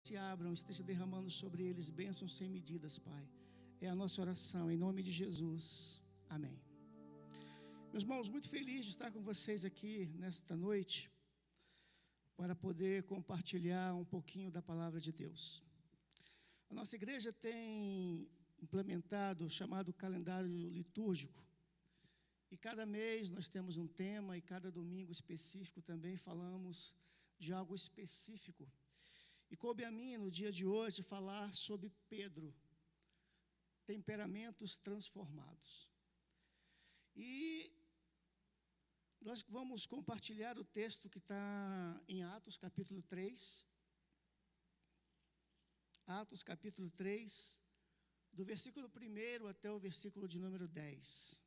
se abram, esteja derramando sobre eles bênçãos sem medidas, Pai. É a nossa oração, em nome de Jesus. Amém. Meus irmãos, muito feliz de estar com vocês aqui nesta noite, para poder compartilhar um pouquinho da palavra de Deus. A nossa igreja tem implementado o chamado calendário litúrgico, e cada mês nós temos um tema, e cada domingo específico também falamos de algo específico. E coube a mim, no dia de hoje, falar sobre Pedro, temperamentos transformados. E nós vamos compartilhar o texto que está em Atos, capítulo 3. Atos, capítulo 3, do versículo 1 até o versículo de número 10.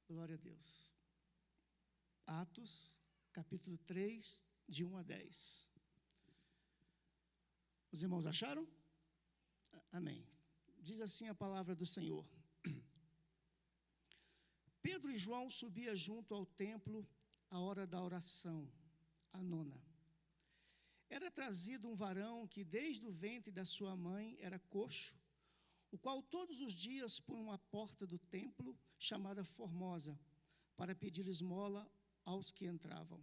Glória a Deus. Atos, capítulo 3, de 1 a 10. Os irmãos acharam? Amém. Diz assim a palavra do Senhor. Pedro e João subiam junto ao templo à hora da oração, a nona. Era trazido um varão que desde o ventre da sua mãe era coxo, o qual todos os dias punham à porta do templo, chamada Formosa, para pedir esmola aos que entravam.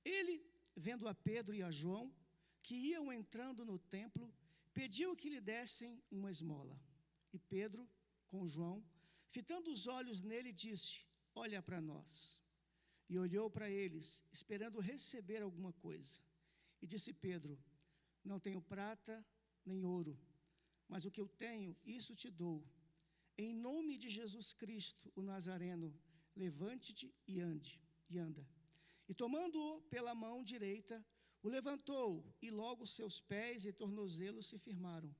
Ele, vendo a Pedro e a João, que iam entrando no templo, pediu que lhe dessem uma esmola. E Pedro, com João, fitando os olhos nele, disse: olha para nós. E olhou para eles, esperando receber alguma coisa. E disse Pedro: não tenho prata nem ouro, mas o que eu tenho, isso te dou. Em nome de Jesus Cristo, o Nazareno, levante-te e anda. E tomando-o pela mão direita, o levantou, e logo seus pés e tornozelos se firmaram.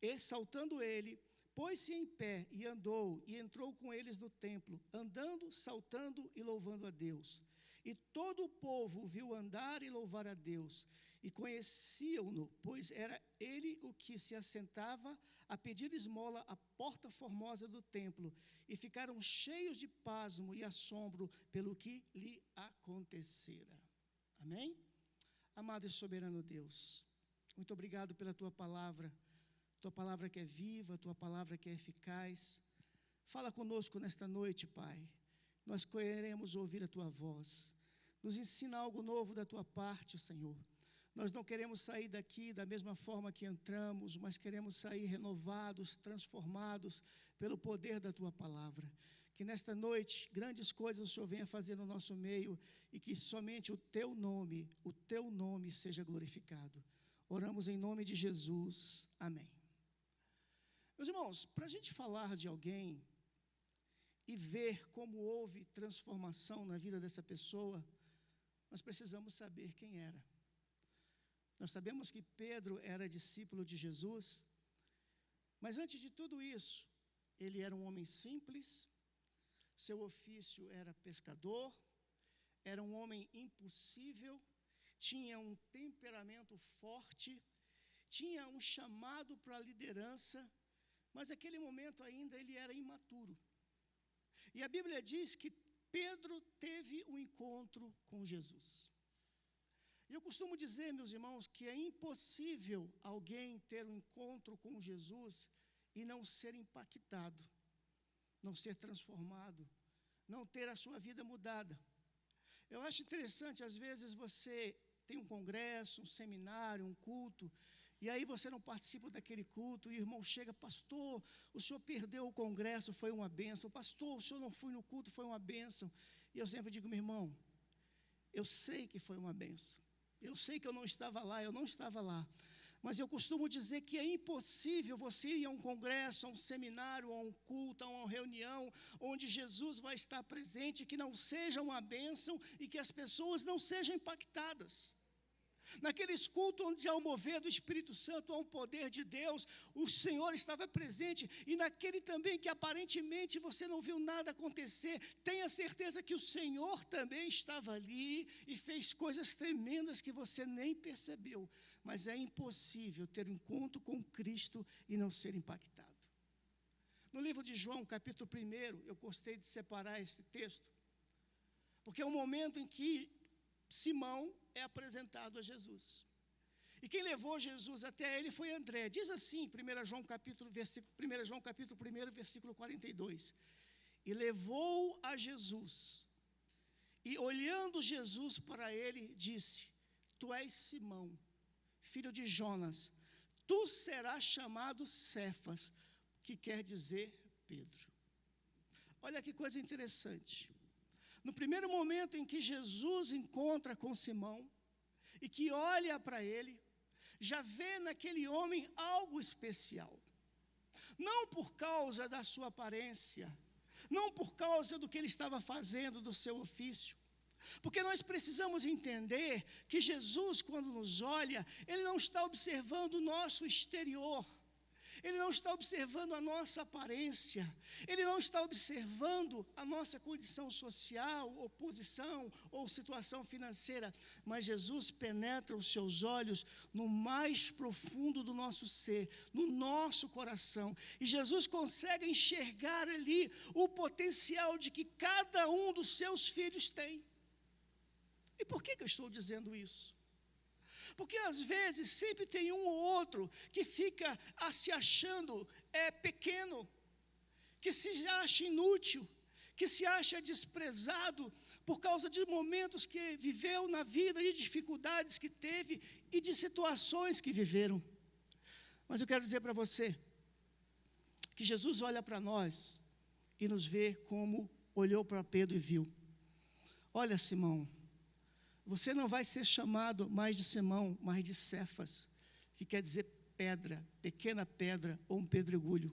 E, saltando ele, pôs-se em pé e andou, e entrou com eles no templo, andando, saltando e louvando a Deus. E todo o povo viu andar e louvar a Deus, e conheciam-no, pois era ele o que se assentava a pedir esmola à porta formosa do templo, e ficaram cheios de pasmo e assombro pelo que lhe acontecera. Amém? Amado e soberano Deus, muito obrigado pela tua palavra que é viva, tua palavra que é eficaz. Fala conosco nesta noite, Pai. Nós queremos ouvir a tua voz. Nos ensina algo novo da tua parte, Senhor. Nós não queremos sair daqui da mesma forma que entramos, mas queremos sair renovados, transformados pelo poder da tua palavra. Que nesta noite grandes coisas o Senhor venha fazer no nosso meio, e que somente o teu nome seja glorificado. Oramos em nome de Jesus. Amém. Meus irmãos, para a gente falar de alguém e ver como houve transformação na vida dessa pessoa, nós precisamos saber quem era. Nós sabemos que Pedro era discípulo de Jesus, mas antes de tudo isso, ele era um homem simples, seu ofício era pescador, era um homem impossível, tinha um temperamento forte, tinha um chamado para a liderança, mas naquele momento ainda ele era imaturo. E a Bíblia diz que Pedro teve um encontro com Jesus. E eu costumo dizer, meus irmãos, que é impossível alguém ter um encontro com Jesus e não ser impactado, não ser transformado, não ter a sua vida mudada. Eu acho interessante, às vezes você tem um congresso, um seminário, um culto, e aí você não participa daquele culto, e o irmão chega: pastor, o senhor perdeu o congresso, foi uma bênção. Pastor, o senhor não foi no culto, foi uma bênção. E eu sempre digo: meu irmão, eu sei que foi uma bênção. Eu sei que eu não estava lá, mas eu costumo dizer que é impossível você ir a um congresso, a um seminário, a um culto, a uma reunião, onde Jesus vai estar presente, que não seja uma bênção e que as pessoas não sejam impactadas. Naqueles cultos onde há o mover do Espírito Santo, há um poder de Deus, o Senhor estava presente. E naquele também que aparentemente você não viu nada acontecer, tenha certeza que o Senhor também estava ali e fez coisas tremendas que você nem percebeu. Mas é impossível ter um encontro com Cristo e não ser impactado. No livro de João, capítulo 1, eu gostei de separar esse texto, porque é um momento em que Simão, é apresentado a Jesus. E quem levou Jesus até ele foi André. Diz assim, 1 João capítulo 1, versículo 42. E levou a Jesus. E olhando Jesus para ele, disse: Tu és Simão, filho de Jonas. Tu serás chamado Cefas, que quer dizer Pedro. Olha que coisa interessante. No primeiro momento em que Jesus encontra com Simão, e que olha para ele, já vê naquele homem algo especial. Não por causa da sua aparência, não por causa do que ele estava fazendo, do seu ofício. Porque nós precisamos entender que Jesus, quando nos olha, ele não está observando o nosso exterior. Ele não está observando a nossa aparência, ele não está observando a nossa condição social, ou posição, ou situação financeira, mas Jesus penetra os seus olhos no mais profundo do nosso ser, no nosso coração, e Jesus consegue enxergar ali o potencial de que cada um dos seus filhos tem. E por que eu estou dizendo isso? Porque às vezes sempre tem um ou outro que fica se achando pequeno, que se acha inútil, que se acha desprezado por causa de momentos que viveu na vida, de dificuldades que teve e de situações que viveram. Mas eu quero dizer para você que Jesus olha para nós e nos vê como olhou para Pedro e viu. Olha, Simão, você não vai ser chamado mais de Simão, mas de Cefas, que quer dizer pedra, pequena pedra ou um pedregulho.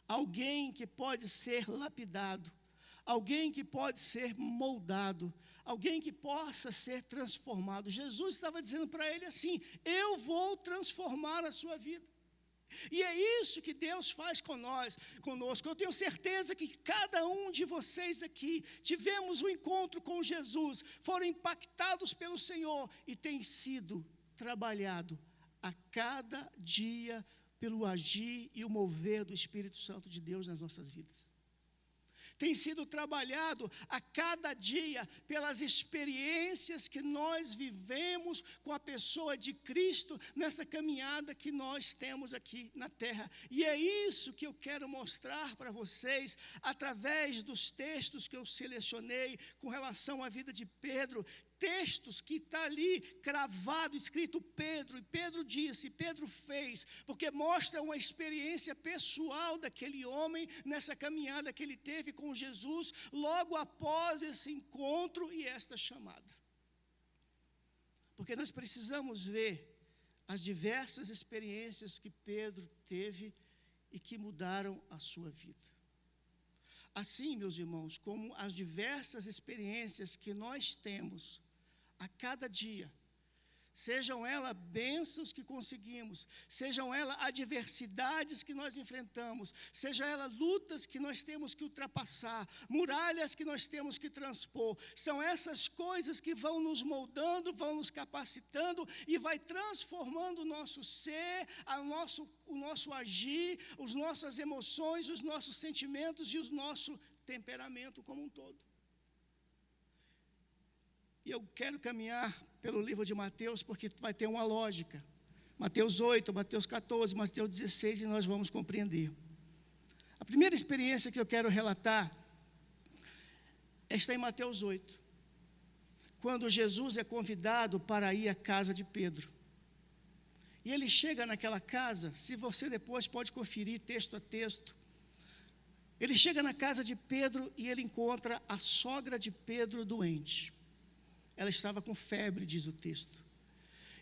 Alguém que pode ser lapidado, alguém que pode ser moldado, alguém que possa ser transformado. Jesus estava dizendo para ele assim: eu vou transformar a sua vida. E é isso que Deus faz conosco. Eu tenho certeza que cada um de vocês aqui tivemos um encontro com Jesus, foram impactados pelo Senhor e tem sido trabalhado a cada dia pelo agir e o mover do Espírito Santo de Deus nas nossas vidas. Tem sido trabalhado a cada dia pelas experiências que nós vivemos com a pessoa de Cristo nessa caminhada que nós temos aqui na terra. E é isso que eu quero mostrar para vocês através dos textos que eu selecionei com relação à vida de Pedro. Textos que está ali cravado, escrito Pedro, e Pedro disse, Pedro fez, porque mostra uma experiência pessoal daquele homem nessa caminhada que ele teve com Jesus, logo após esse encontro e esta chamada. Porque nós precisamos ver as diversas experiências que Pedro teve e que mudaram a sua vida. Assim, meus irmãos, como as diversas experiências que nós temos a cada dia, sejam elas bênçãos que conseguimos, sejam elas adversidades que nós enfrentamos, sejam elas lutas que nós temos que ultrapassar, muralhas que nós temos que transpor, são essas coisas que vão nos moldando, vão nos capacitando e vai transformando o nosso ser, o nosso agir, as nossas emoções, os nossos sentimentos e o nosso temperamento como um todo. E eu quero caminhar pelo livro de Mateus, porque vai ter uma lógica. Mateus 8, Mateus 14, Mateus 16, e nós vamos compreender. A primeira experiência que eu quero relatar está em Mateus 8, quando Jesus é convidado para ir à casa de Pedro. E ele chega naquela casa, se você depois pode conferir texto a texto. Ele chega na casa de Pedro e ele encontra a sogra de Pedro doente. Ela estava com febre, diz o texto.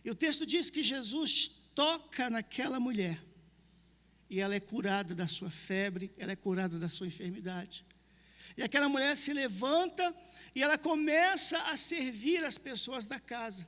E o texto diz que Jesus toca naquela mulher. E ela é curada da sua febre, ela é curada da sua enfermidade. E aquela mulher se levanta e ela começa a servir as pessoas da casa.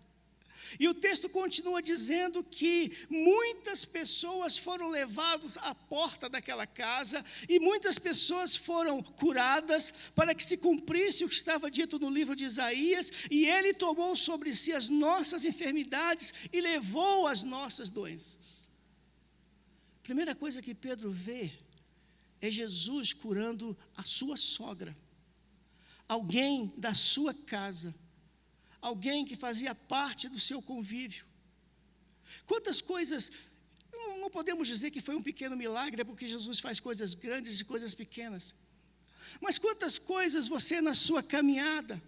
E o texto continua dizendo que muitas pessoas foram levadas à porta daquela casa e muitas pessoas foram curadas para que se cumprisse o que estava dito no livro de Isaías, e ele tomou sobre si as nossas enfermidades e levou as nossas doenças. A primeira coisa que Pedro vê é Jesus curando a sua sogra, alguém da sua casa, alguém que fazia parte do seu convívio. Quantas coisas, não podemos dizer que foi um pequeno milagre, é porque Jesus faz coisas grandes e coisas pequenas. Mas quantas coisas você na sua caminhada,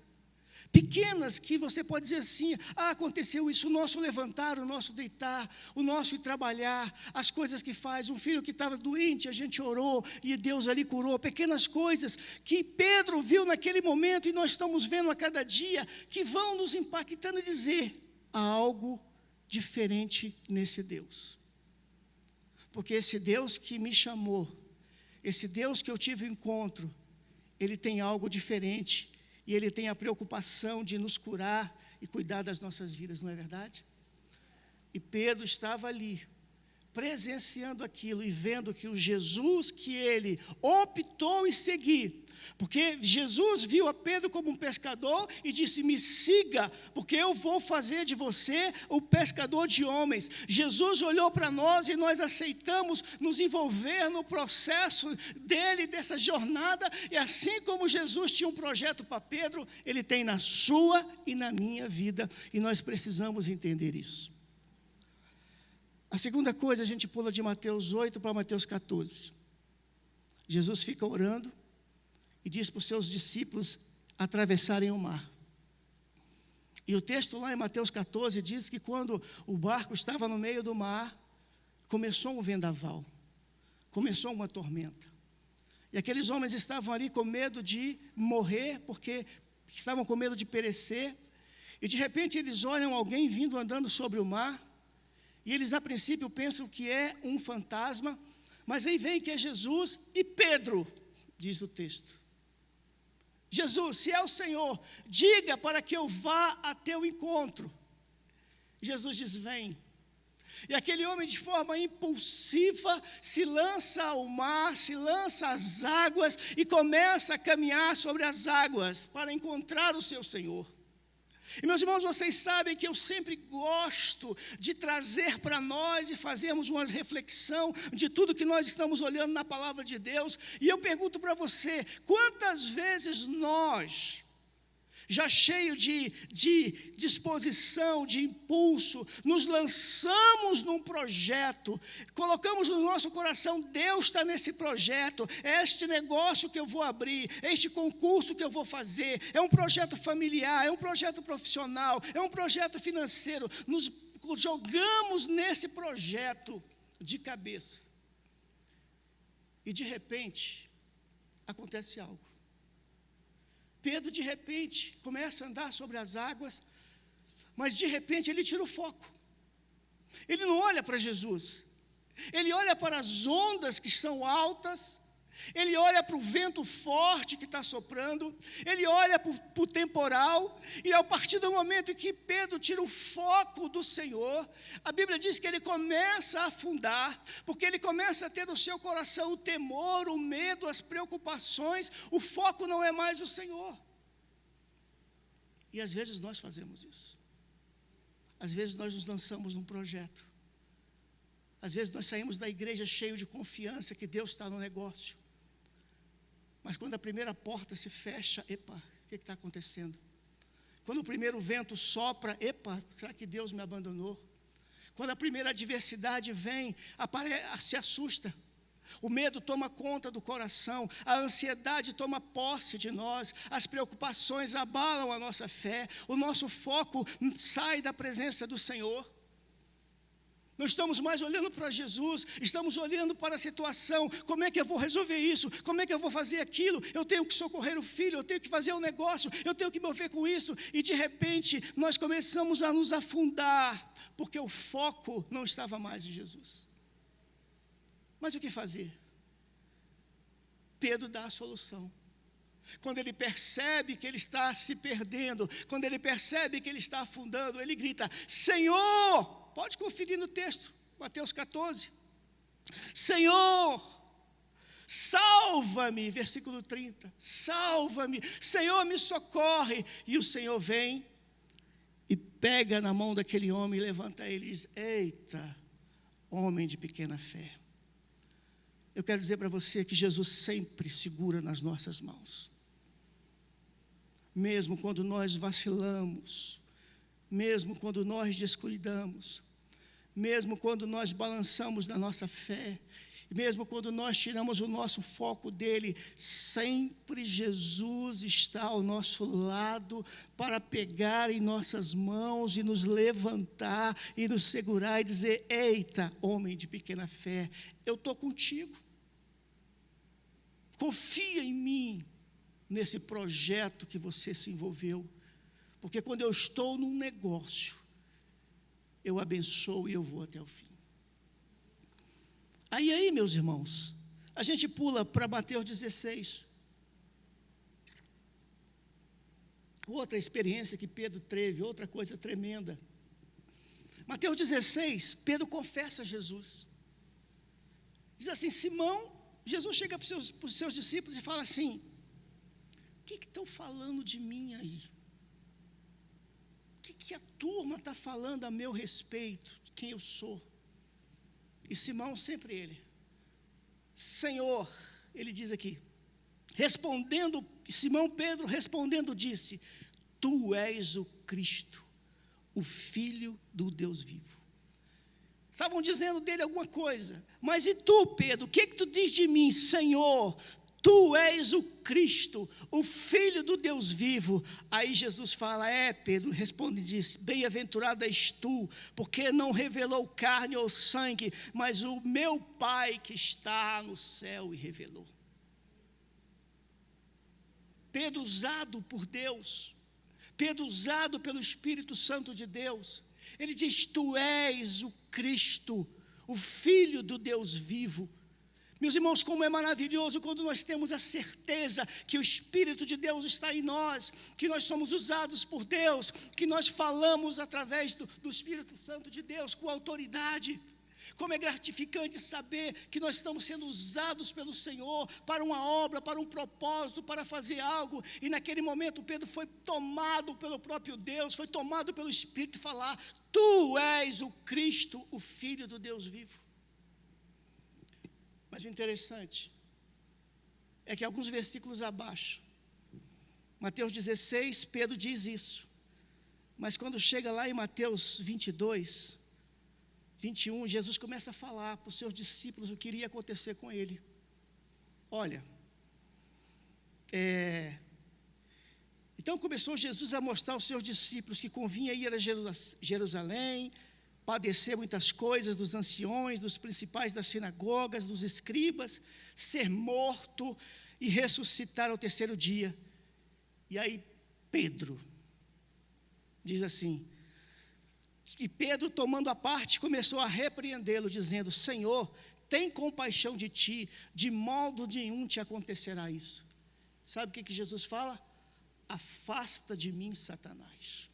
pequenas, que você pode dizer assim, aconteceu isso, o nosso levantar, o nosso deitar, o nosso ir trabalhar, as coisas que faz, um filho que estava doente, a gente orou e Deus ali curou, pequenas coisas que Pedro viu naquele momento e nós estamos vendo a cada dia, que vão nos impactando e dizer, há algo diferente nesse Deus. Porque esse Deus que me chamou, esse Deus que eu tive encontro, Ele tem algo diferente. E Ele tem a preocupação de nos curar e cuidar das nossas vidas, não é verdade? E Pedro estava ali, presenciando aquilo e vendo que o Jesus que ele optou em seguir, porque Jesus viu a Pedro como um pescador e disse, me siga, porque eu vou fazer de você o pescador de homens. Jesus olhou para nós e nós aceitamos nos envolver no processo dele, dessa jornada, e assim como Jesus tinha um projeto para Pedro, ele tem na sua e na minha vida, e nós precisamos entender isso. A segunda coisa, a gente pula de Mateus 8 para Mateus 14. Jesus fica orando e diz para os seus discípulos atravessarem o mar. E o texto lá em Mateus 14 diz que quando o barco estava no meio do mar, começou um vendaval, começou uma tormenta. E aqueles homens estavam ali com medo de morrer, porque estavam com medo de perecer. E de repente eles olham alguém vindo andando sobre o mar, e eles a princípio pensam que é um fantasma, mas aí vem que é Jesus e Pedro, diz o texto. Jesus, se é o Senhor, diga para que eu vá a teu encontro. Jesus diz, vem. E aquele homem de forma impulsiva se lança ao mar, se lança às águas e começa a caminhar sobre as águas para encontrar o seu Senhor. E meus irmãos, vocês sabem que eu sempre gosto de trazer para nós e fazermos uma reflexão de tudo que nós estamos olhando na palavra de Deus. E eu pergunto para você, quantas vezes nós, já cheio de disposição, de impulso, nos lançamos num projeto, colocamos no nosso coração, Deus está nesse projeto, é este negócio que eu vou abrir, é este concurso que eu vou fazer, é um projeto familiar, é um projeto profissional, é um projeto financeiro, nos jogamos nesse projeto de cabeça. E de repente, acontece algo. Pedro, de repente, começa a andar sobre as águas, mas de repente ele tira o foco. Ele não olha para Jesus, ele olha para as ondas que são altas, ele olha para o vento forte que está soprando, ele olha para o temporal, e a partir do momento em que Pedro tira o foco do Senhor, a Bíblia diz que ele começa a afundar, porque ele começa a ter no seu coração o temor, o medo, as preocupações, o foco não é mais o Senhor. E às vezes nós fazemos isso. Às vezes nós nos lançamos num projeto. Às vezes nós saímos da igreja cheio de confiança que Deus está no negócio. Mas quando a primeira porta se fecha, epa, o que está acontecendo? Quando o primeiro vento sopra, epa, será que Deus me abandonou? Quando a primeira adversidade vem, se assusta. O medo toma conta do coração, a ansiedade toma posse de nós, as preocupações abalam a nossa fé, o nosso foco sai da presença do Senhor. Não estamos mais olhando para Jesus, estamos olhando para a situação. Como é que eu vou resolver isso? Como é que eu vou fazer aquilo? Eu tenho que socorrer o filho, eu tenho que fazer um negócio, eu tenho que me mover com isso. E de repente nós começamos a nos afundar, porque o foco não estava mais em Jesus. Mas o que fazer? Pedro dá a solução. Quando ele percebe que ele está se perdendo, quando ele percebe que ele está afundando, ele grita, Senhor! Pode conferir no texto, Mateus 14. Senhor, salva-me, versículo 30. Salva-me, Senhor, me socorre. E o Senhor vem e pega na mão daquele homem e levanta ele e diz, eita, homem de pequena fé. Eu quero dizer para você que Jesus sempre segura nas nossas mãos. mesmo quando nós vacilamos, mesmo quando nós descuidamos, mesmo quando nós balançamos na nossa fé, mesmo quando nós tiramos o nosso foco dele, sempre Jesus está ao nosso lado para pegar em nossas mãos e nos levantar e nos segurar e dizer: eita, homem de pequena fé, eu estou contigo. Confia em mim nesse projeto que você se envolveu, porque quando eu estou num negócio, eu abençoo e eu vou até o fim. Aí, meus irmãos, a gente pula para Mateus 16. Outra experiência que Pedro teve, outra coisa tremenda. Mateus 16, Pedro confessa a Jesus. Diz assim: Simão, Jesus chega para os seus discípulos e fala assim: o que estão falando de mim aí? O que a turma está falando a meu respeito, de quem eu sou? E Simão, sempre ele: Senhor, ele diz aqui, respondendo, Simão Pedro respondendo disse: Tu és o Cristo, o Filho do Deus vivo. Estavam dizendo dele alguma coisa, mas e tu, Pedro, o que tu diz de mim? Senhor, tu és o Cristo, o Filho do Deus vivo. Aí Jesus fala: Pedro, responde e diz: bem-aventurado és tu, porque não revelou carne ou sangue, mas o meu Pai que está no céu e revelou. Pedro usado por Deus, Pedro usado pelo Espírito Santo de Deus, ele diz: tu és o Cristo, o Filho do Deus vivo. Meus irmãos, como é maravilhoso quando nós temos a certeza que o Espírito de Deus está em nós, que nós somos usados por Deus, que nós falamos através do Espírito Santo de Deus com autoridade. Como é gratificante saber que nós estamos sendo usados pelo Senhor para uma obra, para um propósito, para fazer algo. E naquele momento Pedro foi tomado pelo próprio Deus, foi tomado pelo Espírito e falar: tu és o Cristo, o Filho do Deus vivo. Mas o interessante é que alguns versículos abaixo, Mateus 16, Pedro diz isso. Mas quando chega lá em Mateus 22, 21, Jesus começa a falar para os seus discípulos o que iria acontecer com ele. Olha, então começou Jesus a mostrar aos seus discípulos que convinha ir a Jerusalém, padecer muitas coisas dos anciões, dos principais das sinagogas, dos escribas, ser morto e ressuscitar ao terceiro dia. E aí Pedro diz assim, e Pedro, tomando a parte, começou a repreendê-lo, dizendo: Senhor, tem compaixão de ti, de modo nenhum te acontecerá isso. Sabe o que Jesus fala? Afasta de mim, Satanás.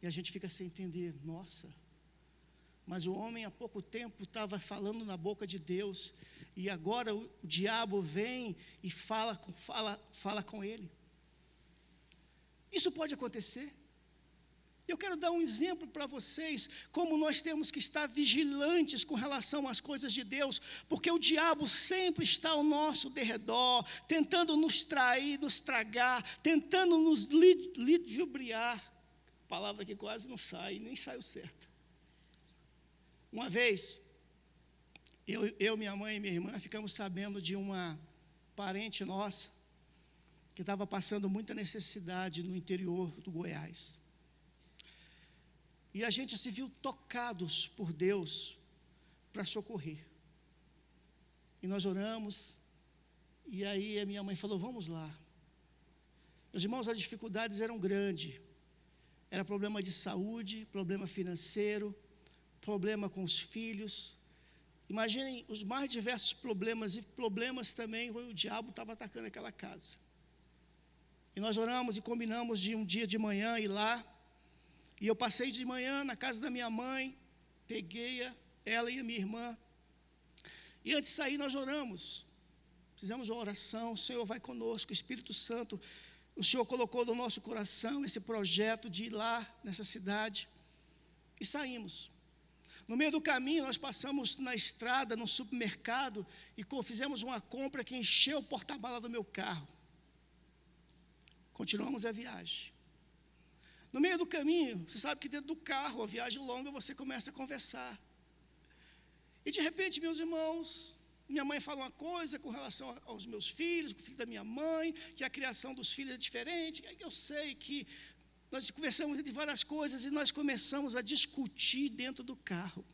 E a gente fica sem entender. Nossa, mas o homem há pouco tempo estava falando na boca de Deus, e agora o diabo vem e fala com ele. Isso pode acontecer. Eu quero dar um exemplo para vocês, como nós temos que estar vigilantes com relação às coisas de Deus, porque o diabo sempre está ao nosso derredor, tentando nos trair, nos tragar, tentando nos ludibriar. Palavra que quase não sai, nem saiu certa. Uma vez, minha mãe e minha irmã ficamos sabendo de uma parente nossa que estava passando muita necessidade no interior do Goiás. E a gente se viu tocados por Deus para socorrer. E nós oramos, e aí a minha mãe falou: vamos lá. Meus irmãos, as dificuldades eram grandes. Era problema de saúde, problema financeiro, problema com os filhos. Imaginem os mais diversos problemas, e problemas também, o diabo estava atacando aquela casa. E nós oramos e combinamos de um dia de manhã ir lá. E eu passei de manhã na casa da minha mãe, peguei ela e a minha irmã. E antes de sair nós oramos, fizemos uma oração: o Senhor vai conosco, o Espírito Santo, o Senhor colocou no nosso coração esse projeto de ir lá nessa cidade. E saímos. No meio do caminho nós passamos na estrada, num supermercado, e fizemos uma compra que encheu o porta-mala do meu carro. Continuamos a viagem. No meio do caminho, você sabe que dentro do carro, a viagem longa, você começa a conversar. E de repente, meus irmãos, minha mãe fala uma coisa com relação aos meus filhos, com o filho da minha mãe, que a criação dos filhos é diferente. Eu sei que nós conversamos de várias coisas e nós começamos a discutir dentro do carro.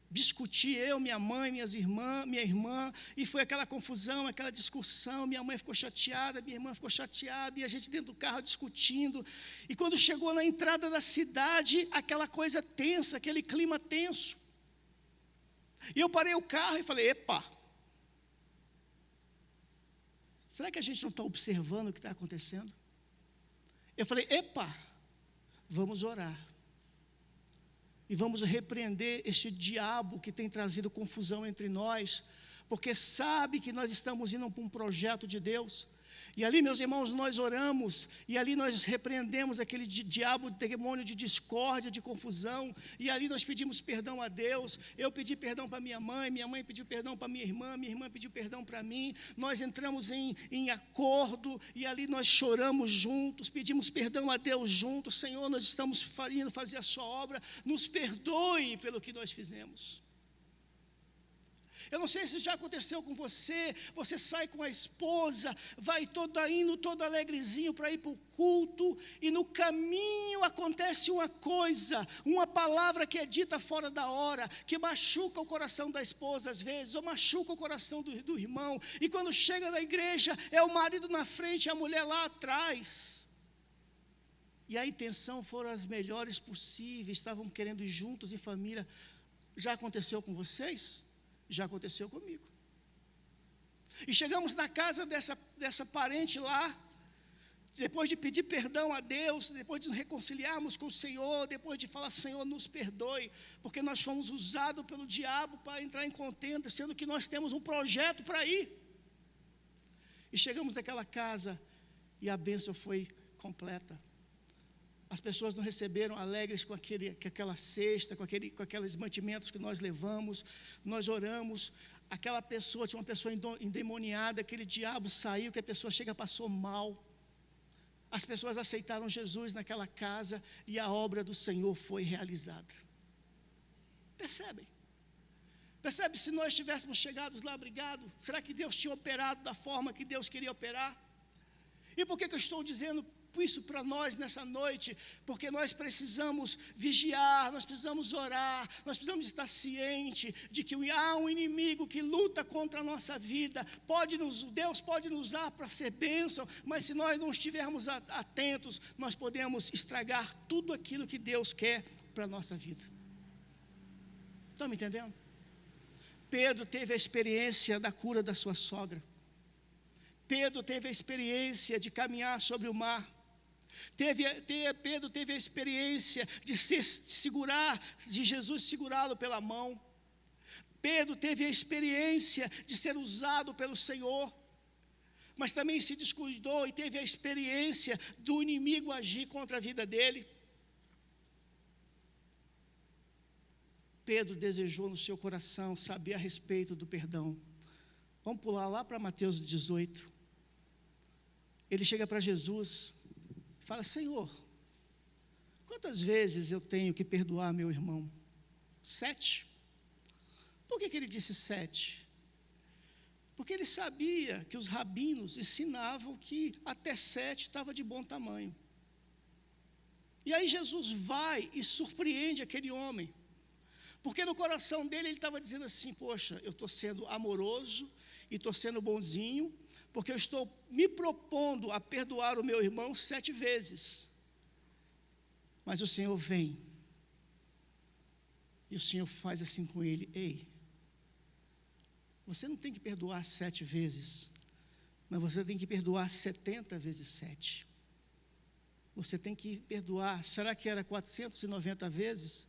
Discutir eu, minha mãe, minha irmã, e foi aquela confusão, aquela discussão. Minha mãe ficou chateada, minha irmã ficou chateada, e a gente dentro do carro discutindo. E quando chegou na entrada da cidade, aquela coisa tensa, aquele clima tenso. E eu parei o carro e falei, epa, será que a gente não está observando o que está acontecendo? Eu falei, epa, vamos orar. E vamos repreender este diabo que tem trazido confusão entre nós, porque sabe que nós estamos indo para um projeto de Deus. E ali, meus irmãos, nós oramos, e ali nós repreendemos aquele diabo, demônio de discórdia, de confusão, e ali nós pedimos perdão a Deus. Eu pedi perdão para minha mãe pediu perdão para minha irmã pediu perdão para mim. Nós entramos em acordo, e ali nós choramos juntos, pedimos perdão a Deus juntos. Senhor, nós estamos indo fazer a sua obra, nos perdoe pelo que nós fizemos. Eu não sei se já aconteceu com você, você sai com a esposa, vai indo todo alegrezinho para ir para o culto, e no caminho acontece uma coisa, uma palavra que é dita fora da hora, que machuca o coração da esposa às vezes, ou machuca o coração do irmão, e quando chega na igreja, é o marido na frente e a mulher lá atrás. E a intenção foram as melhores possíveis, estavam querendo ir juntos em família. Já aconteceu com vocês? Já aconteceu comigo. E chegamos na casa dessa parente lá, depois de pedir perdão a Deus, depois de nos reconciliarmos com o Senhor, depois de falar, Senhor, nos perdoe, porque nós fomos usados pelo diabo para entrar em contenda, sendo que nós temos um projeto para ir. E chegamos naquela casa, e a bênção foi completa. As pessoas não receberam alegres com aquela cesta, com aqueles mantimentos que nós levamos. Nós oramos, aquela pessoa, tinha uma pessoa endemoniada, aquele diabo saiu, que a pessoa chega, passou mal. As pessoas aceitaram Jesus naquela casa, e a obra do Senhor foi realizada. Percebem? Percebe, se nós tivéssemos chegado lá brigado, será que Deus tinha operado da forma que Deus queria operar? E por que eu estou dizendo isso para nós nessa noite? Porque nós precisamos vigiar, nós precisamos orar, nós precisamos estar cientes de que há um inimigo que luta contra a nossa vida. Deus pode nos usar para ser bênção, mas se nós não estivermos atentos, nós podemos estragar tudo aquilo que Deus quer para a nossa vida. Estão me entendendo? Pedro teve a experiência da cura da sua sogra. Pedro teve a experiência de caminhar sobre o mar. Pedro teve a experiência de de Jesus segurá-lo pela mão. Pedro teve a experiência de ser usado pelo Senhor, mas também se descuidou e teve a experiência do inimigo agir contra a vida dele. Pedro desejou no seu coração saber a respeito do perdão. Vamos pular lá para Mateus 18. Ele chega para Jesus e fala, Senhor, quantas vezes eu tenho que perdoar meu irmão? 7. Por que ele disse 7? Porque ele sabia que os rabinos ensinavam que até 7 estava de bom tamanho. E aí Jesus vai e surpreende aquele homem. Porque no coração dele ele estava dizendo assim, poxa, eu estou sendo amoroso e estou sendo bonzinho, porque eu estou me propondo a perdoar o meu irmão 7 vezes. Mas o Senhor vem, e o Senhor faz assim com ele, ei, você não tem que perdoar 7 vezes, mas você tem que perdoar 70 vezes 7. Você tem que perdoar, será que era 490 vezes?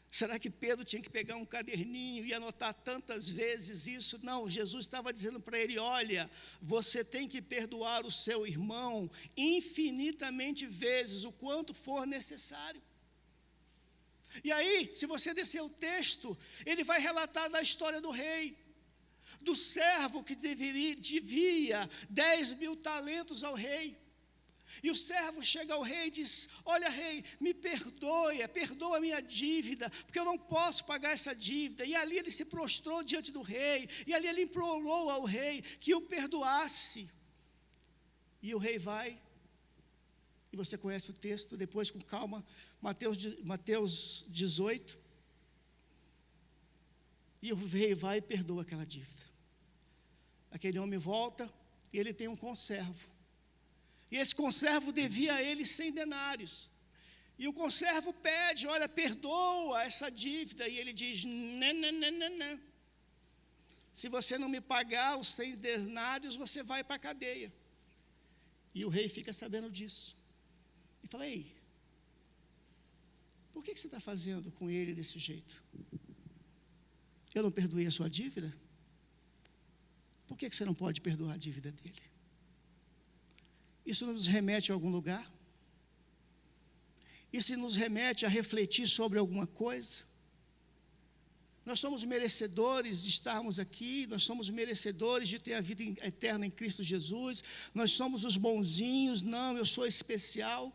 Será que Pedro tinha que pegar um caderninho e anotar tantas vezes isso? Não, Jesus estava dizendo para ele, olha, você tem que perdoar o seu irmão infinitamente vezes, o quanto for necessário. E aí, se você descer o texto, ele vai relatar da história do rei. do servo que devia 10.000 talentos ao rei. E o servo chega ao rei e diz: olha, rei, me perdoa a minha dívida, porque eu não posso pagar essa dívida. E ali ele se prostrou diante do rei, e ali ele implorou ao rei que o perdoasse. E o rei vai, e você conhece o texto, depois com calma, Mateus 18. E o rei vai e perdoa aquela dívida. Aquele homem volta, e ele tem um conservo. E esse conservo devia a ele 100 denários. E o conservo pede: olha, perdoa essa dívida. E ele diz: não. Se você não me pagar os 100 denários, você vai para a cadeia. E o rei fica sabendo disso. E fala: ei, por que você está fazendo com ele desse jeito? Eu não perdoei a sua dívida? Por que você não pode perdoar a dívida dele? Isso nos remete a algum lugar? Isso nos remete a refletir sobre alguma coisa? Nós somos merecedores de estarmos aqui, nós somos merecedores de ter a vida eterna em Cristo Jesus, nós somos os bonzinhos. Não, eu sou especial.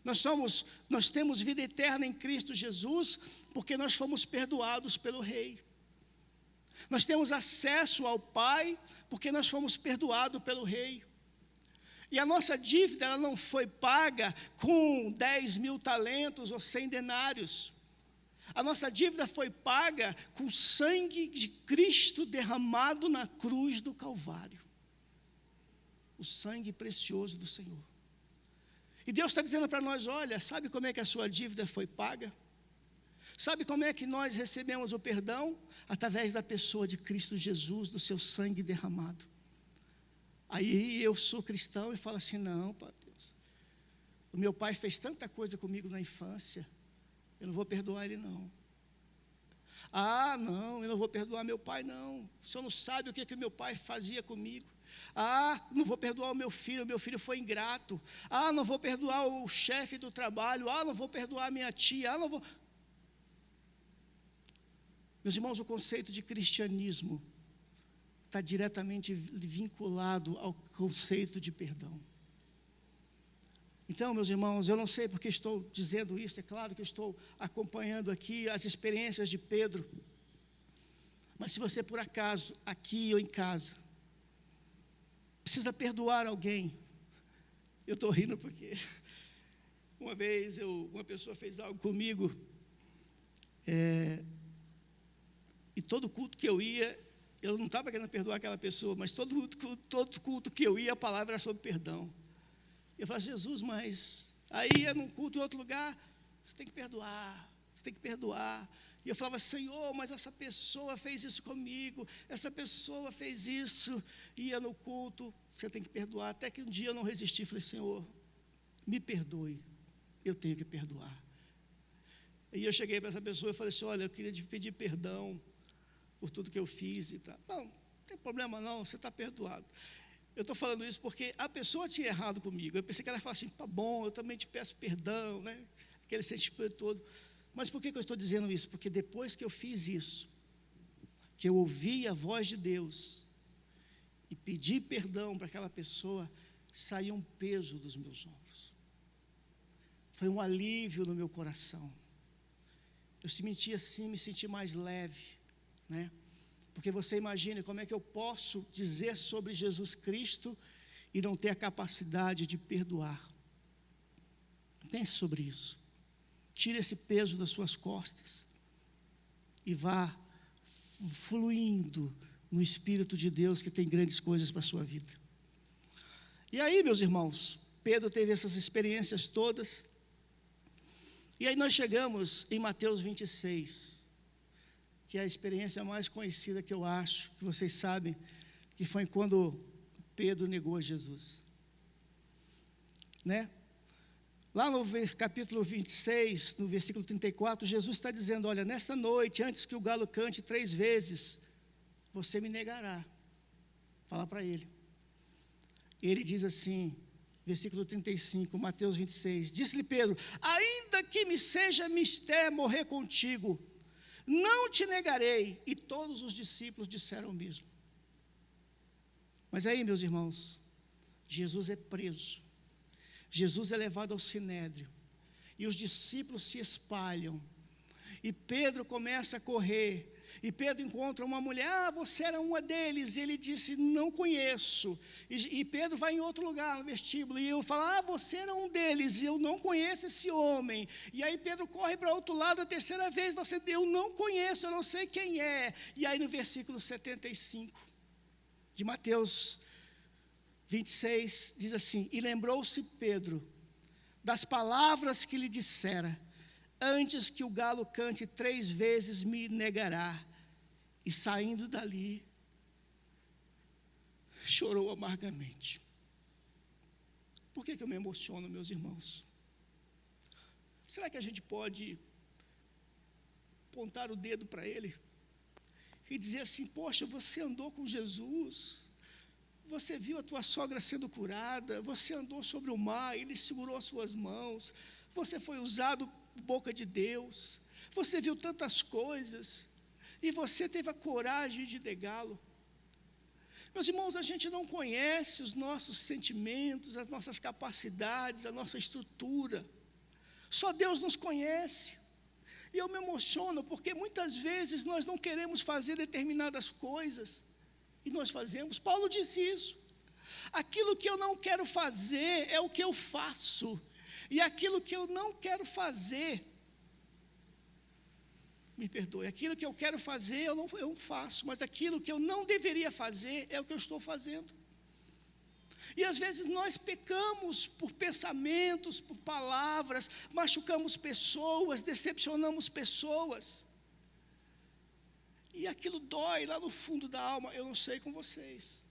Nós temos vida eterna em Cristo Jesus, porque nós fomos perdoados pelo Rei. Nós temos acesso ao Pai, porque nós fomos perdoados pelo Rei. E a nossa dívida, ela não foi paga com 10.000 talentos ou 100 denários. A nossa dívida foi paga com o sangue de Cristo derramado na cruz do Calvário. O sangue precioso do Senhor. E Deus está dizendo para nós: olha, sabe como é que a sua dívida foi paga? Sabe como é que nós recebemos o perdão? Através da pessoa de Cristo Jesus, do seu sangue derramado. Aí eu sou cristão e falo assim: não, Pai Deus, o meu pai fez tanta coisa comigo na infância, eu não vou perdoar ele não. Ah, não, eu não vou perdoar meu pai não. O senhor não sabe o que o meu pai fazia comigo. Ah, não vou perdoar o meu filho foi ingrato. Ah, não vou perdoar o chefe do trabalho. Ah, não vou perdoar a minha tia. Ah, não vou. Meus irmãos, o conceito de cristianismo está diretamente vinculado ao conceito de perdão. Então, meus irmãos, eu não sei porque estou dizendo isso, é claro que estou acompanhando aqui as experiências de Pedro, mas se você por acaso, aqui ou em casa, precisa perdoar alguém, eu estou rindo porque uma vez uma pessoa fez algo comigo, e todo culto que eu ia, eu não estava querendo perdoar aquela pessoa, mas todo culto que eu ia, a palavra era sobre perdão. Eu falava: Jesus, mas aí é num culto em outro lugar, você tem que perdoar, você tem que perdoar. E eu falava: Senhor, mas essa pessoa fez isso comigo, essa pessoa fez isso. Ia no culto, você tem que perdoar. Até que um dia eu não resisti, falei: Senhor, me perdoe, eu tenho que perdoar. E eu cheguei para essa pessoa e falei assim: olha, eu queria te pedir perdão por tudo que eu fiz e tal. Não tem problema não, você está perdoado. Eu estou falando isso porque a pessoa tinha errado comigo. Eu pensei que ela ia falar assim: tá bom, eu também te peço perdão, né? Aquele sentimento todo. Mas por que eu estou dizendo isso? Porque depois que eu fiz isso, que eu ouvi a voz de Deus e pedi perdão para aquela pessoa, saiu um peso dos meus ombros. Foi um alívio no meu coração. Eu me senti mais leve, né? Porque você imagina como é que eu posso dizer sobre Jesus Cristo e não ter a capacidade de perdoar. Pense sobre isso. Tire esse peso das suas costas e vá fluindo no Espírito de Deus, que tem grandes coisas para a sua vida. E aí, meus irmãos, Pedro teve essas experiências todas. E aí nós chegamos em Mateus 26, que é a experiência mais conhecida que eu acho, que vocês sabem, que foi quando Pedro negou a Jesus, né? Lá no capítulo 26, no versículo 34, Jesus está dizendo: olha, nesta noite, antes que o galo cante 3 vezes, você me negará. Fala para ele. Ele diz assim, versículo 35, Mateus 26, disse-lhe Pedro: ainda que me seja mister morrer contigo, não te negarei. E todos os discípulos disseram o mesmo. Mas aí, meus irmãos, Jesus é preso. Jesus é levado ao sinédrio. E os discípulos se espalham. E Pedro começa a correr. E Pedro encontra uma mulher, você era uma deles. E ele disse, não conheço. E Pedro vai em outro lugar, no vestíbulo. E eu falo, você era um deles. E eu não conheço esse homem. E aí Pedro corre para outro lado a terceira vez. Eu não conheço, eu não sei quem é. E aí no versículo 75 de Mateus 26, diz assim, e lembrou-se Pedro das palavras que lhe dissera, antes que o galo cante 3 vezes me negará. E saindo dali, chorou amargamente. Por que eu me emociono, meus irmãos? Será que a gente pode apontar o dedo para ele e dizer assim, poxa, você andou com Jesus, você viu a tua sogra sendo curada, você andou sobre o mar, ele segurou as suas mãos, você foi usado boca de Deus, você viu tantas coisas, e você teve a coragem de negá-lo. Meus irmãos, a gente não conhece os nossos sentimentos, as nossas capacidades, a nossa estrutura, só Deus nos conhece. E eu me emociono, porque muitas vezes nós não queremos fazer determinadas coisas, e nós fazemos. Paulo disse isso, aquilo que eu não quero fazer é o que eu faço, e aquilo que eu não quero fazer, me perdoe, aquilo que eu quero fazer eu não faço, mas aquilo que eu não deveria fazer é o que eu estou fazendo. E às vezes nós pecamos por pensamentos, por palavras, machucamos pessoas, decepcionamos pessoas, e aquilo dói lá no fundo da alma. Eu não sei com vocês,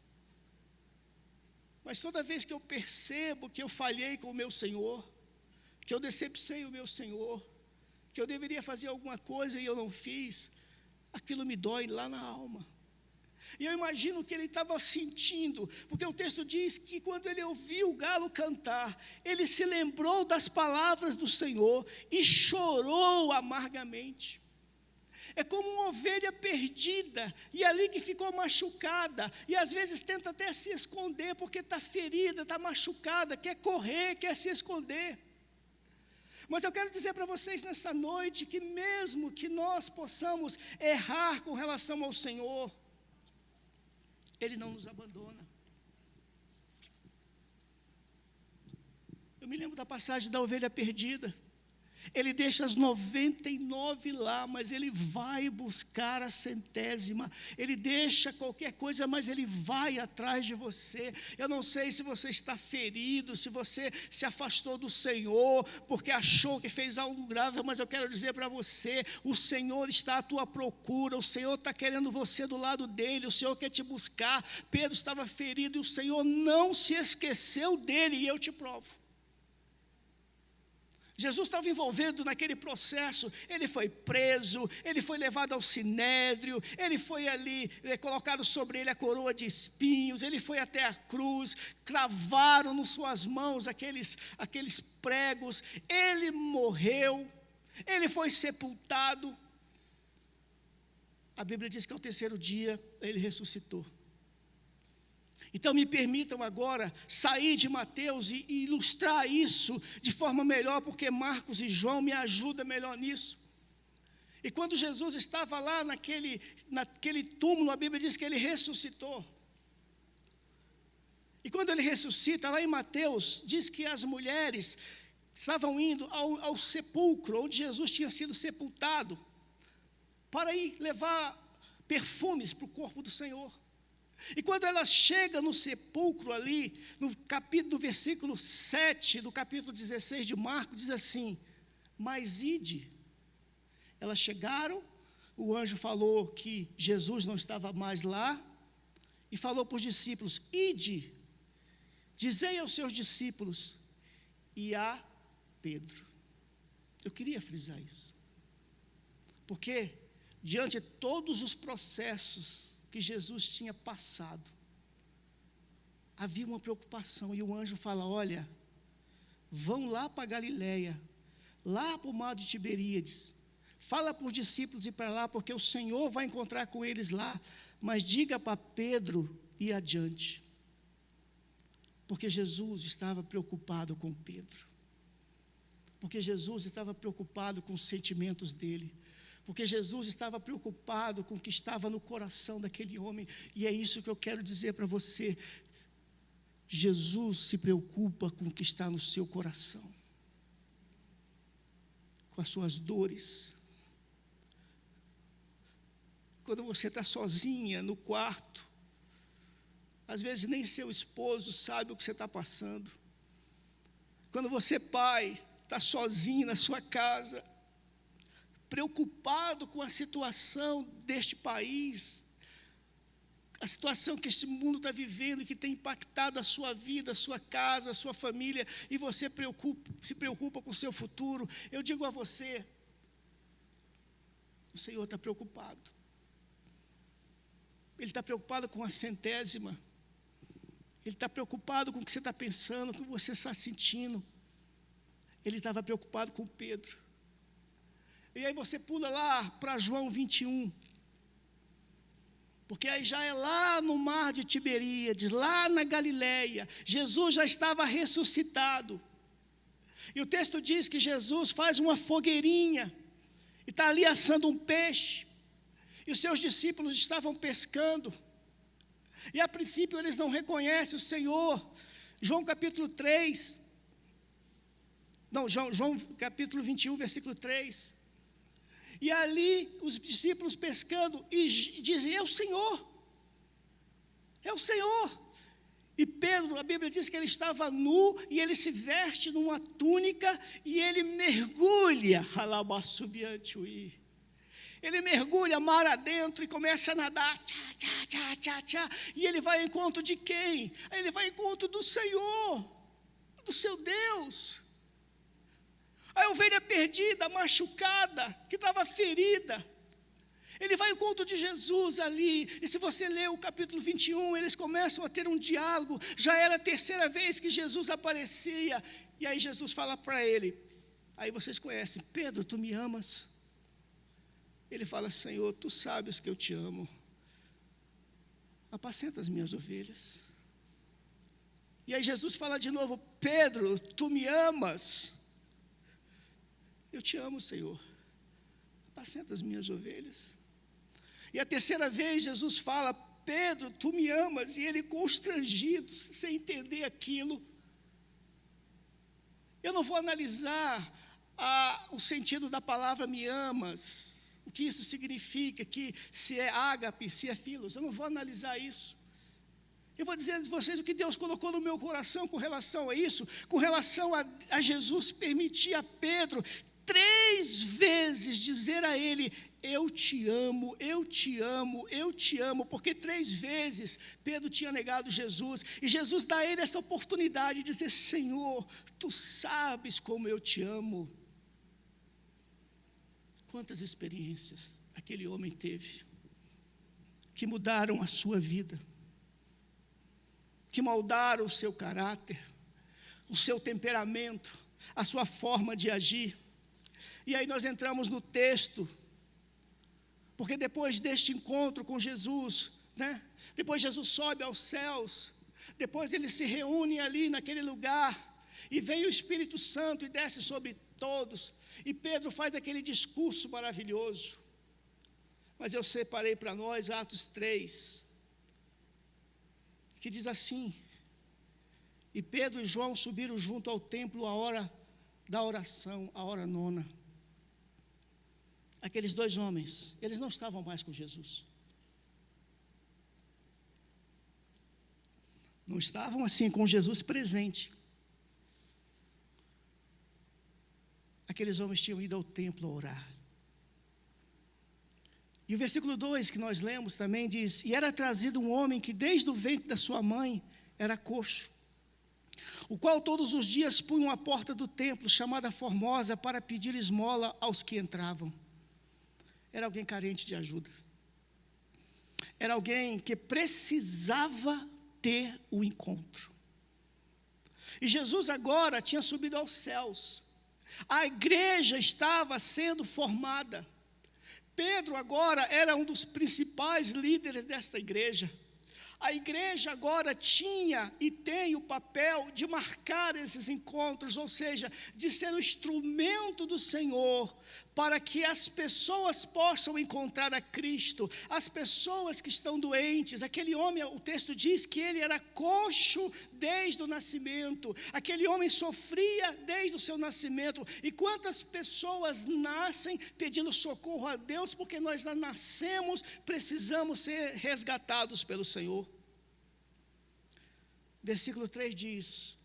mas toda vez que eu percebo que eu falhei com o meu Senhor, que eu decepcionei o meu Senhor, que eu deveria fazer alguma coisa e eu não fiz, aquilo me dói lá na alma. E eu imagino o que ele estava sentindo, porque o texto diz que quando ele ouviu o galo cantar, ele se lembrou das palavras do Senhor e chorou amargamente. É como uma ovelha perdida, e ali que ficou machucada, e às vezes tenta até se esconder, porque está ferida, está machucada, quer correr, quer se esconder. Mas eu quero dizer para vocês nesta noite, que mesmo que nós possamos errar com relação ao Senhor, Ele não nos abandona. Eu me lembro da passagem da ovelha perdida. Ele deixa as 99 lá, mas ele vai buscar a 100ª. Ele deixa qualquer coisa, mas ele vai atrás de você. Eu não sei se você está ferido, se você se afastou do Senhor, porque achou que fez algo grave, mas eu quero dizer para você, o Senhor está à tua procura, o Senhor está querendo você do lado dele, o Senhor quer te buscar. Pedro estava ferido e o Senhor não se esqueceu dele, e eu te provo. Jesus estava envolvido naquele processo, ele foi preso, ele foi levado ao sinédrio, ele foi ali, colocado sobre ele a coroa de espinhos, ele foi até a cruz, cravaram nas suas mãos aqueles pregos, ele morreu, ele foi sepultado. A Bíblia diz que ao 3º dia ele ressuscitou. Então me permitam agora sair de Mateus e ilustrar isso de forma melhor, porque Marcos e João me ajudam melhor nisso. E quando Jesus estava lá naquele túmulo, a Bíblia diz que ele ressuscitou. E quando ele ressuscita, lá em Mateus, diz que as mulheres estavam indo ao sepulcro, onde Jesus tinha sido sepultado, para ir levar perfumes para o corpo do Senhor. E quando ela chega no sepulcro ali, no versículo 7 do capítulo 16 de Marcos, diz assim, mas ide. Elas chegaram, o anjo falou que Jesus não estava mais lá, e falou para os discípulos, ide, dizei aos seus discípulos, e a Pedro. Eu queria frisar isso, porque diante de todos os processos que Jesus tinha passado, havia uma preocupação, e o anjo fala, olha, vão lá para Galileia, lá para o mar de Tiberíades, fala para os discípulos ir para lá, porque o Senhor vai encontrar com eles lá, mas diga para Pedro ir adiante. Porque Jesus estava preocupado com Pedro. Porque Jesus estava preocupado com os sentimentos dele. Porque Jesus estava preocupado com o que estava no coração daquele homem. E é isso que eu quero dizer para você. Jesus se preocupa com o que está no seu coração. Com as suas dores. Quando você está sozinha no quarto, às vezes nem seu esposo sabe o que você está passando. Quando você, pai, está sozinho na sua casa, preocupado com a situação deste país, a situação que este mundo está vivendo, que tem impactado a sua vida, a sua casa, a sua família, e você se preocupa com o seu futuro, eu digo a você, o Senhor está preocupado. Ele está preocupado com a centésima. Ele está preocupado com o que você está pensando, com o que você está sentindo. Ele estava preocupado com Pedro. E aí você pula lá para João 21. Porque aí já é lá no mar de Tiberíades, lá na Galileia. Jesus já estava ressuscitado. E o texto diz que Jesus faz uma fogueirinha. E está ali assando um peixe. E os seus discípulos estavam pescando. E a princípio eles não reconhecem o Senhor. João capítulo 3. Não, João capítulo 21, versículo 3. E ali os discípulos pescando e dizem, é o Senhor. É o Senhor. E Pedro, a Bíblia diz que ele estava nu e ele se veste numa túnica e ele mergulha. Ele mergulha mar adentro e começa a nadar. E ele vai ao encontro de quem? Ele vai ao encontro do Senhor, do seu Deus. A ovelha perdida, machucada, que estava ferida. Ele vai ao encontro de Jesus ali. E se você ler o capítulo 21, eles começam a ter um diálogo. Já era a terceira vez que Jesus aparecia. E aí Jesus fala para ele. Aí vocês conhecem. Pedro, tu me amas? Ele fala, Senhor, tu sabes que eu te amo. Apacenta as minhas ovelhas. E aí Jesus fala de novo, Pedro, tu me amas? Eu te amo, Senhor. Apacenta as minhas ovelhas. E a terceira vez Jesus fala, Pedro, tu me amas? E ele constrangido, sem entender aquilo. Eu não vou analisar o sentido da palavra me amas. O que isso significa, que se é ágape, se é filos, eu não vou analisar isso. Eu vou dizer a vocês o que Deus colocou no meu coração com relação a isso, com relação a Jesus permitir a Pedro 3 vezes dizer a ele, eu te amo, eu te amo, eu te amo, porque 3 vezes Pedro tinha negado Jesus, e Jesus dá a ele essa oportunidade de dizer, Senhor, tu sabes como eu te amo. Quantas experiências aquele homem teve, que mudaram a sua vida, que moldaram o seu caráter, o seu temperamento, a sua forma de agir. E aí nós entramos no texto, porque depois deste encontro com Jesus, depois Jesus sobe aos céus, depois eles se reúnem ali naquele lugar, e vem o Espírito Santo e desce sobre todos, e Pedro faz aquele discurso maravilhoso. Mas eu separei para nós Atos 3, que diz assim, e Pedro e João subiram junto ao templo a hora da oração, a hora nona. Aqueles 2 homens, eles não estavam mais com Jesus. Não estavam assim com Jesus presente. Aqueles homens tinham ido ao templo a orar. E o versículo 2 que nós lemos também diz, e era trazido um homem que desde o ventre da sua mãe era coxo, o qual todos os dias punham à porta do templo, chamada Formosa, para pedir esmola aos que entravam. Era alguém carente de ajuda. Era alguém que precisava ter o encontro. E Jesus agora tinha subido aos céus. A igreja estava sendo formada. Pedro agora era um dos principais líderes desta igreja. A igreja agora tinha e tem o papel de marcar esses encontros, ou seja, de ser o instrumento do Senhor para que as pessoas possam encontrar a Cristo, as pessoas que estão doentes. Aquele homem, o texto diz que ele era coxo desde o nascimento, aquele homem sofria desde o seu nascimento. E quantas pessoas nascem pedindo socorro a Deus, porque nós nascemos, precisamos ser resgatados pelo Senhor. Versículo 3 diz: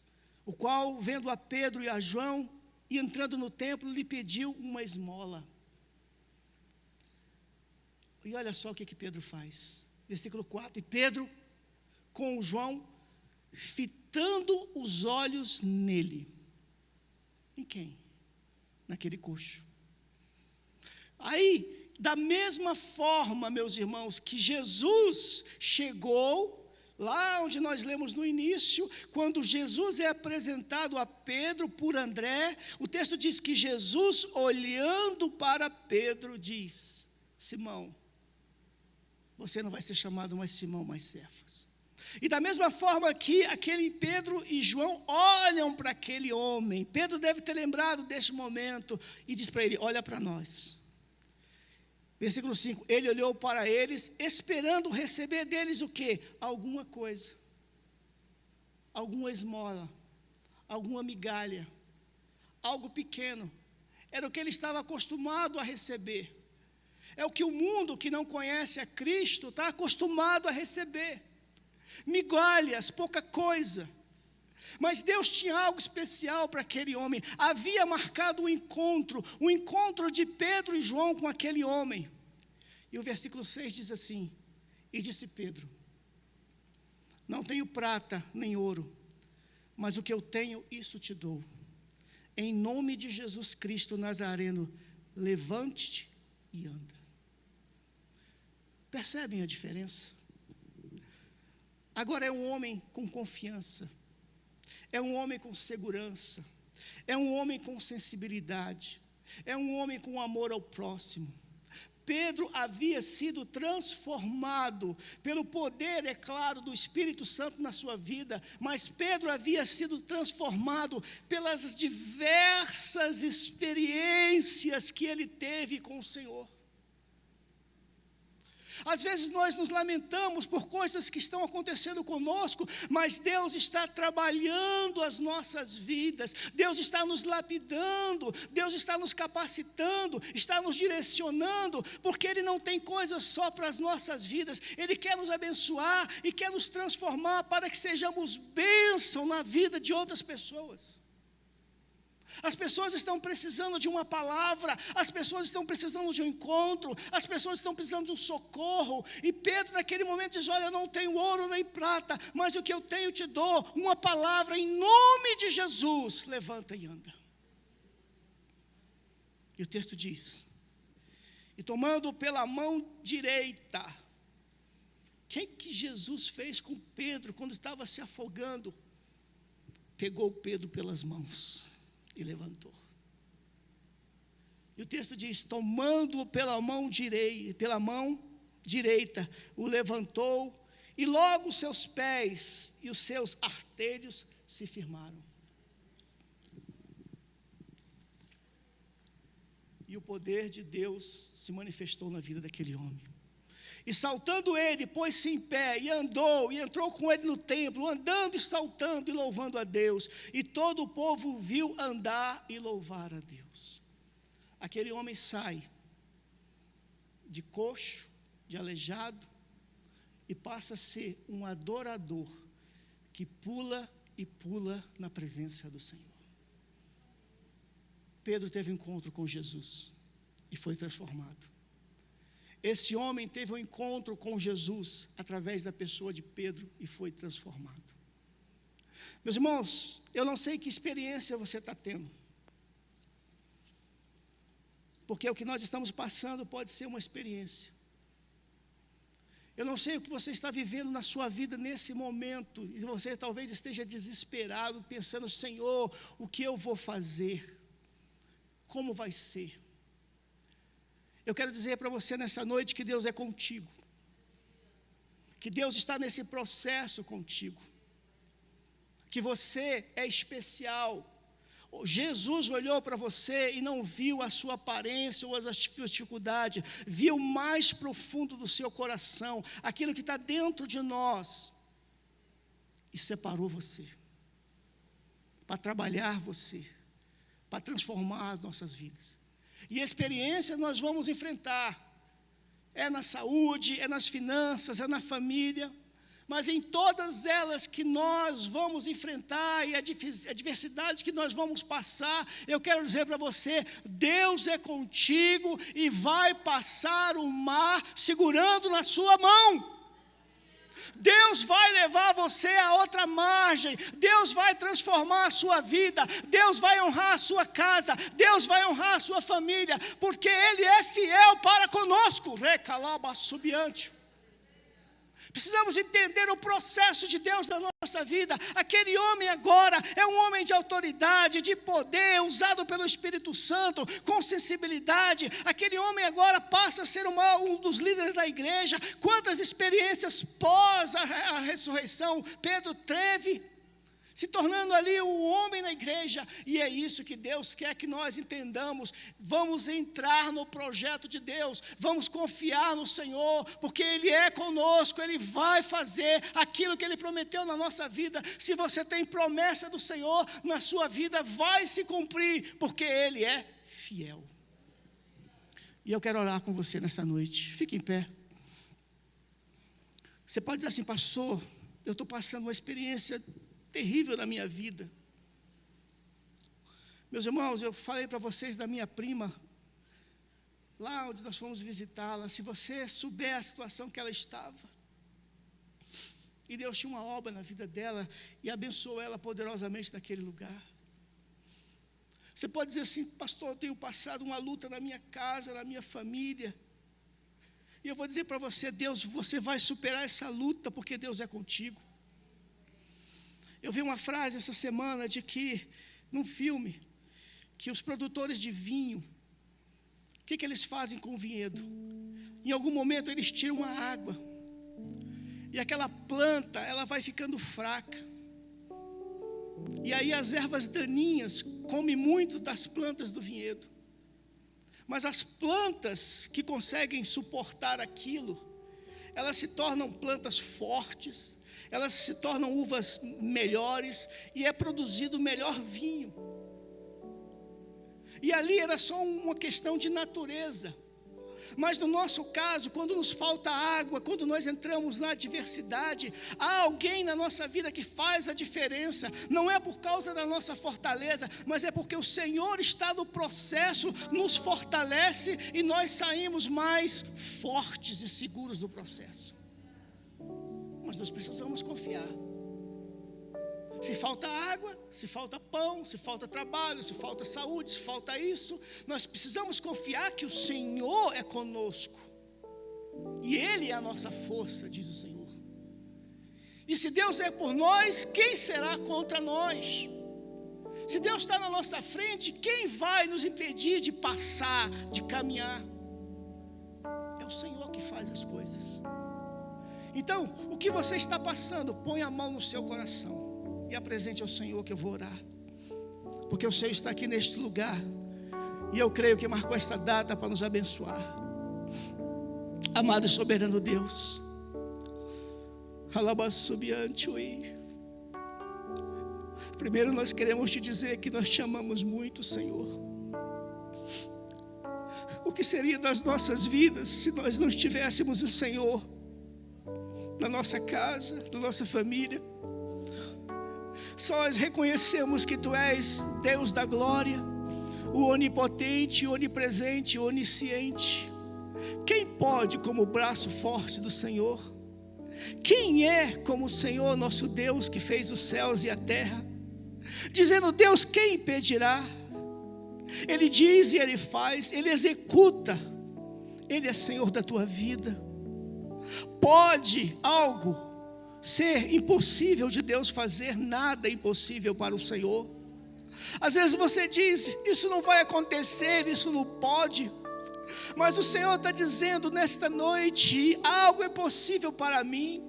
o qual, vendo a Pedro e a João, e entrando no templo, lhe pediu uma esmola. E olha só o que Pedro faz. Versículo 4: e Pedro, com João, fitando os olhos nele. Em quem? Naquele coxo. Aí, da mesma forma, meus irmãos, que Jesus chegou, lá onde nós lemos no início, quando Jesus é apresentado a Pedro por André, o texto diz que Jesus, olhando para Pedro, diz: Simão, você não vai ser chamado mais Simão, mas Cefas. E da mesma forma que aquele Pedro e João olham para aquele homem, Pedro deve ter lembrado deste momento e diz para ele: olha para nós. Versículo 5, ele olhou para eles, esperando receber deles o quê? Alguma coisa, alguma esmola, alguma migalha, algo pequeno. Era o que ele estava acostumado a receber. É o que o mundo que não conhece a Cristo está acostumado a receber. Migalhas, pouca coisa. Mas Deus tinha algo especial para aquele homem. Havia marcado um encontro de Pedro e João com aquele homem. E o versículo 6 diz assim: e disse Pedro: não tenho prata nem ouro, mas o que eu tenho, isso te dou. Em nome de Jesus Cristo Nazareno, levante-te e anda. Percebem a diferença? Agora é um homem com confiança, é um homem com segurança, é um homem com sensibilidade, é um homem com amor ao próximo. Pedro havia sido transformado pelo poder, é claro, do Espírito Santo na sua vida, mas Pedro havia sido transformado pelas diversas experiências que ele teve com o Senhor. Às vezes nós nos lamentamos por coisas que estão acontecendo conosco, mas Deus está trabalhando as nossas vidas, Deus está nos lapidando, Deus está nos capacitando, está nos direcionando, porque Ele não tem coisas só para as nossas vidas, Ele quer nos abençoar e quer nos transformar para que sejamos bênção na vida de outras pessoas. As pessoas estão precisando de uma palavra, as pessoas estão precisando de um encontro, as pessoas estão precisando de um socorro. E Pedro naquele momento diz: olha, eu não tenho ouro nem prata, mas o que eu tenho te dou, uma palavra em nome de Jesus, levanta e anda. E o texto diz: e tomando pela mão direita. O que Jesus fez com Pedro quando estava se afogando? Pegou Pedro pelas mãos e levantou. E o texto diz: tomando-o pela mão direita, o levantou, e logo os seus pés e os seus artelhos se firmaram. E o poder de Deus se manifestou na vida daquele homem. E saltando ele, pôs-se em pé, e andou, e entrou com ele no templo, andando e saltando e louvando a Deus. E todo o povo o viu andar e louvar a Deus. Aquele homem sai de coxo, de aleijado, e passa a ser um adorador, que pula e pula na presença do Senhor. Pedro teve um encontro com Jesus e foi transformado. Esse homem teve um encontro com Jesus através da pessoa de Pedro e foi transformado. Meus irmãos, eu não sei que experiência você está tendo, porque o que nós estamos passando pode ser uma experiência. Eu não sei o que você está vivendo na sua vida nesse momento, e você talvez esteja desesperado, pensando: Senhor, o que eu vou fazer? Como vai ser? Eu quero dizer para você nessa noite que Deus é contigo. Que Deus está nesse processo contigo. Que você é especial. Jesus olhou para você e não viu a sua aparência ou as suas dificuldades. Viu o mais profundo do seu coração, aquilo que está dentro de nós. E separou você. Para trabalhar você. Para transformar as nossas vidas. E experiências nós vamos enfrentar. É na saúde, é nas finanças, é na família. Mas em todas elas que nós vamos enfrentar e a adversidade que nós vamos passar, eu quero dizer para você, Deus é contigo e vai passar o mar segurando na sua mão. Deus vai levar você a outra margem, Deus vai transformar a sua vida, Deus vai honrar a sua casa, Deus vai honrar a sua família, porque Ele é fiel para conosco. Recalaba subiante. Precisamos entender o processo de Deus na nossa vida. Aquele homem agora é um homem de autoridade, de poder, usado pelo Espírito Santo, com sensibilidade. Aquele homem agora passa a ser um dos líderes da igreja. Quantas experiências pós a ressurreição Pedro teve, se tornando ali um homem na igreja. E é isso que Deus quer que nós entendamos. Vamos entrar no projeto de Deus, vamos confiar no Senhor, porque Ele é conosco, Ele vai fazer aquilo que Ele prometeu na nossa vida. Se você tem promessa do Senhor na sua vida, vai se cumprir, porque Ele é fiel. E eu quero orar com você nessa noite. Fique em pé. Você pode dizer assim: pastor, eu estou passando uma experiência terrível na minha vida. Meus irmãos, eu falei para vocês da minha prima, lá onde nós fomos visitá-la. Se você souber a situação que ela estava, e Deus tinha uma obra na vida dela, e abençoou ela poderosamente naquele lugar. Você pode dizer assim: pastor, eu tenho passado uma luta na minha casa, na minha família, e eu vou dizer para você: Deus, você vai superar essa luta, porque Deus é contigo. Eu vi uma frase essa semana de que, num filme, que os produtores de vinho, o que eles fazem com o vinhedo? Em algum momento eles tiram a água, e aquela planta, ela vai ficando fraca, e aí as ervas daninhas comem muito das plantas do vinhedo, mas as plantas que conseguem suportar aquilo, elas se tornam plantas fortes, elas se tornam uvas melhores, e é produzido o melhor vinho. E ali era só uma questão de natureza. Mas no nosso caso, quando nos falta água, quando nós entramos na adversidade, há alguém na nossa vida que faz a diferença. Não é por causa da nossa fortaleza, mas é porque o Senhor está no processo, nos fortalece, e nós saímos mais fortes e seguros do processo. Mas nós precisamos confiar. Se falta água, se falta pão, se falta trabalho, se falta saúde, se falta isso, nós precisamos confiar que o Senhor é conosco. E Ele é a nossa força, diz o Senhor. E se Deus é por nós, quem será contra nós? Se Deus está na nossa frente, quem vai nos impedir de passar, de caminhar? É o Senhor que faz as coisas. Então, o que você está passando, põe a mão no seu coração e apresente ao Senhor, que eu vou orar. Porque o Senhor está aqui neste lugar, e eu creio que marcou esta data para nos abençoar. Amado e soberano Deus, primeiro nós queremos te dizer que nós te amamos muito, Senhor. O que seria das nossas vidas se nós não tivéssemos o Senhor na nossa casa, na nossa família? Só nós reconhecemos que Tu és Deus da glória, o onipotente, o onipresente, o onisciente. Quem pode como o braço forte do Senhor? Quem é como o Senhor nosso Deus, que fez os céus e a terra? Dizendo Deus, quem impedirá? Ele diz e Ele faz, Ele executa. Ele é Senhor da tua vida. Pode algo ser impossível de Deus fazer? Nada é impossível para o Senhor. Às vezes você diz, isso não vai acontecer, isso não pode. Mas o Senhor está dizendo nesta noite: algo é possível para mim.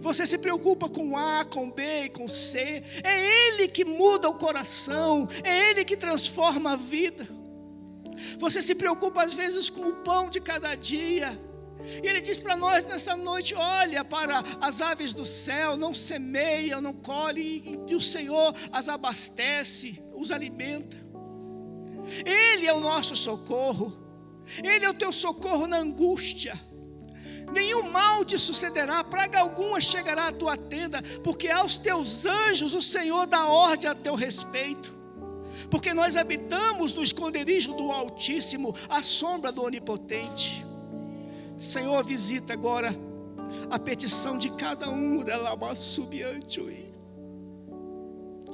Você se preocupa com A, com B e com C. É Ele que muda o coração, é Ele que transforma a vida. Você se preocupa às vezes com o pão de cada dia. E Ele diz para nós nesta noite: olha para as aves do céu, não semeiam, não colhem, e o Senhor as abastece, os alimenta. Ele é o nosso socorro, Ele é o teu socorro na angústia. Nenhum mal te sucederá, praga alguma chegará à tua tenda, porque aos teus anjos o Senhor dá ordem a teu respeito. Porque nós habitamos no esconderijo do Altíssimo, à sombra do Onipotente. Senhor, visita agora a petição de cada um,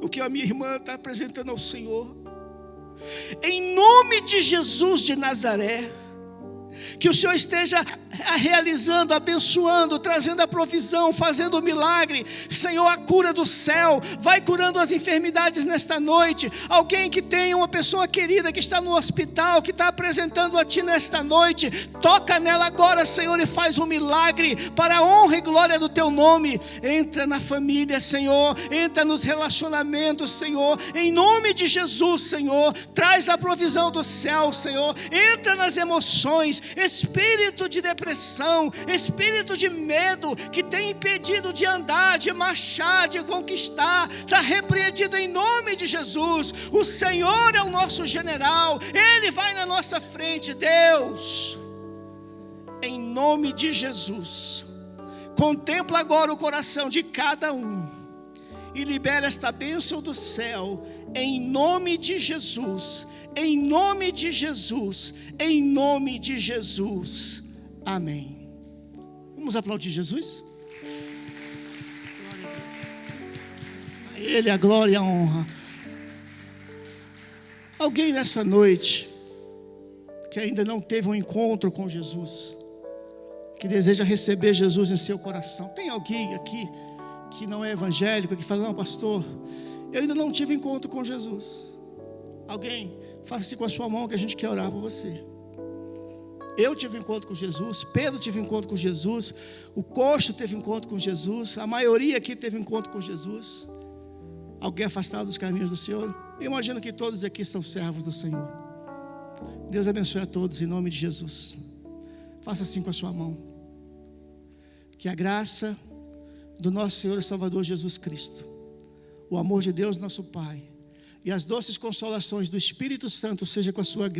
o que a minha irmã está apresentando ao Senhor. Em nome de Jesus de Nazaré, que o Senhor esteja realizando, abençoando, trazendo a provisão, fazendo o milagre. Senhor, a cura do céu, vai curando as enfermidades nesta noite. Alguém que tem uma pessoa querida que está no hospital, que está apresentando a Ti nesta noite, toca nela agora, Senhor, e faz um milagre para a honra e glória do Teu nome. Entra na família, Senhor, entra nos relacionamentos, Senhor, em nome de Jesus, Senhor, traz a provisão do céu, Senhor, entra nas emoções. Espírito de depressão, espírito de medo que tem impedido de andar, de marchar, de conquistar, está repreendido em nome de Jesus. O Senhor é o nosso general, Ele vai na nossa frente. Deus, em nome de Jesus, contempla agora o coração de cada um e libera esta bênção do céu, em nome de Jesus. Em nome de Jesus, em nome de Jesus, amém. Vamos aplaudir Jesus? Glória a Deus. A Ele a glória e a honra. Alguém nessa noite que ainda não teve um encontro com Jesus, que deseja receber Jesus em seu coração? Tem alguém aqui que não é evangélico, que fala: não, pastor, eu ainda não tive encontro com Jesus? Alguém? Faça assim com a sua mão, que a gente quer orar por você. Eu tive encontro com Jesus, Pedro teve encontro com Jesus, o coxo teve encontro com Jesus, a maioria aqui teve encontro com Jesus. Alguém afastado dos caminhos do Senhor? Eu imagino que todos aqui são servos do Senhor. Deus abençoe a todos em nome de Jesus. Faça assim com a sua mão. Que a graça do nosso Senhor e Salvador Jesus Cristo, o amor de Deus nosso Pai e as doces consolações do Espírito Santo seja com a sua igreja